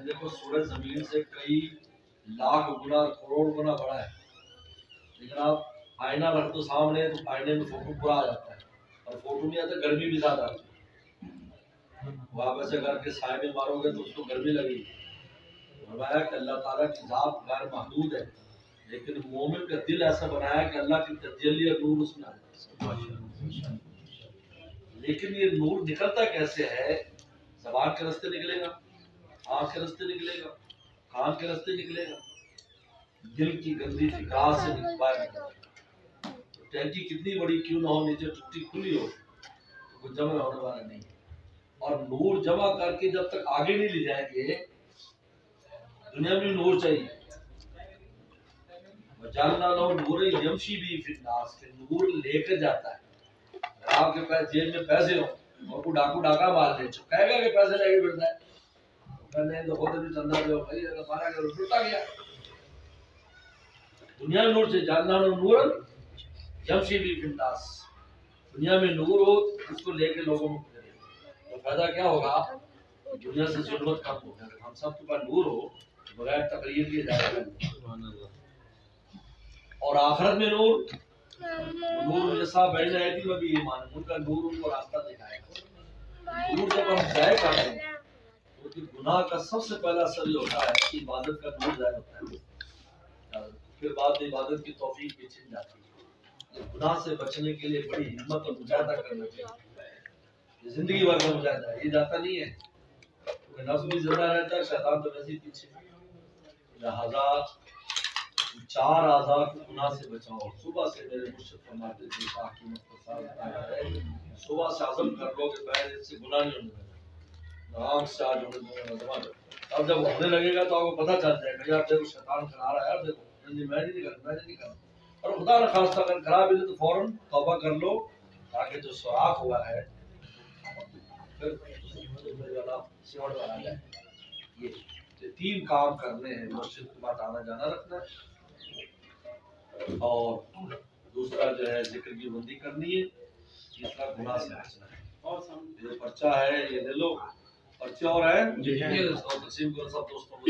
دیکھو سورج زمین سے کئی لاکھ گنا کروڑ گنا بڑا ہے، لیکن آپ آئینہ رکھ دو سامنے تو آئینے میں فوٹو پورا آ جاتا ہے، اور فوٹو نہیں آتا گرمی بھی زیادہ آتی ہے، وہ آپ ایسے کر کے سائے میں مارو گے تو اس کو گرمی لگے گی۔ فرمایا کہ اللہ تعالیٰ کی ذات غیر محدود ہے، لیکن مومن کا دل ایسا بنایا کہ اللہ کی تجلی اور نور اس میں آ جاتا ہے۔ لیکن یہ نور نکلتا کیسے ہے؟ زبان کے راستے نکلے گا، آنکھ کے راستے نکلے گا، کان کے راستے نکلے گا، دل کی گندی فکرات سے باہر نکلے گا۔ ٹینکی کتنی بڑی کیوں نہ ہو، نیچے ٹوٹی کھلی ہو تو وہ جمع ہونے والا نہیں ہے۔ اور نور جمع کر کے جب تک آگے نہیں لے جائیں گے، دنیا میں نور چاہیے۔ وجعلنا لہ نورا یمشی بہ فی الناس، کہ نور لے کر جاتا ہے۔ اگر آپ کے پاس جیب میں پیسے ہوں اور کوئی ڈاکو ڈاکہ مار دے تو کہے گا کہ پیسے لے کے پھرتا ہے، کہنے تو خود بھی چندہ دو بھائی، اگر مارا گیا ٹوٹا گیا۔ دنیا میں نور سے جاننا نورا یمشی بہ فی الناس، دنیا میں نور ہو اس کو لے کے لوگوں میں پھرے تو فائدہ کیا ہوگا؟ دنیا سے ضرورت کم ہوگا۔ ہم سب کے پاس نور ہو بغیر تقریر کے جائے گا۔ اور آخرت میں نور، نور جیسا بین ایدی و ایمان، ان کا نور ان کو راستہ دکھائے گا۔ نور جب ہم ضائع کرتے ہیں تو گناہ کا سب سے پہلا اثر یہ ہوتا ہے کہ عبادت کا نور ضائع ہوتا ہے، پھر بعد عبادت کی توفیق بھی چھن جاتی ہے۔ گناہ سے بچنے کے لیے بڑی ہمت اور مجاہدہ کرنا چاہیے، زندگی بھر کا مجاہدہ ہے، یہ جاتا نہیں ہے، کیونکہ نفس بھی زندہ رہتا ہے، شیطان تو ویسے ہی پیچھے۔ لہذا چار اعضاء کو گناہ سے بچاؤ۔ صبح سے میرے مرشد فرماتے تھے صبح سے عزم کر لو کہ میں اس سے گناہ نہیں ہونے دینا، آنکھ سے آج ہونے دینا۔ اب جب ہونے لگے گا تو آپ کو پتہ چل جائے گا یار دیکھو شیطان کرا رہا ہے، یار دیکھو میں نہیں کروں۔ اور خدا نہ خواستہ اگر خراب ہے تو فوراً توبہ کر لو، تاکہ جو سوراخ ہوا ہے پھر سمٹ بنا جائے۔ یہ تین کام کرنے ہیں، مسجد کے بعد آنا جانا رکھنا ہے، اور دوسرا جو ہے ذکر کی بندی کرنی ہے، تیسرا گناہ سے بچنا ہے۔ یہ پرچہ ہے، یہ لے لو، پرچہ اور ہے، اور تقسیم کرو سب دوستوں کو۔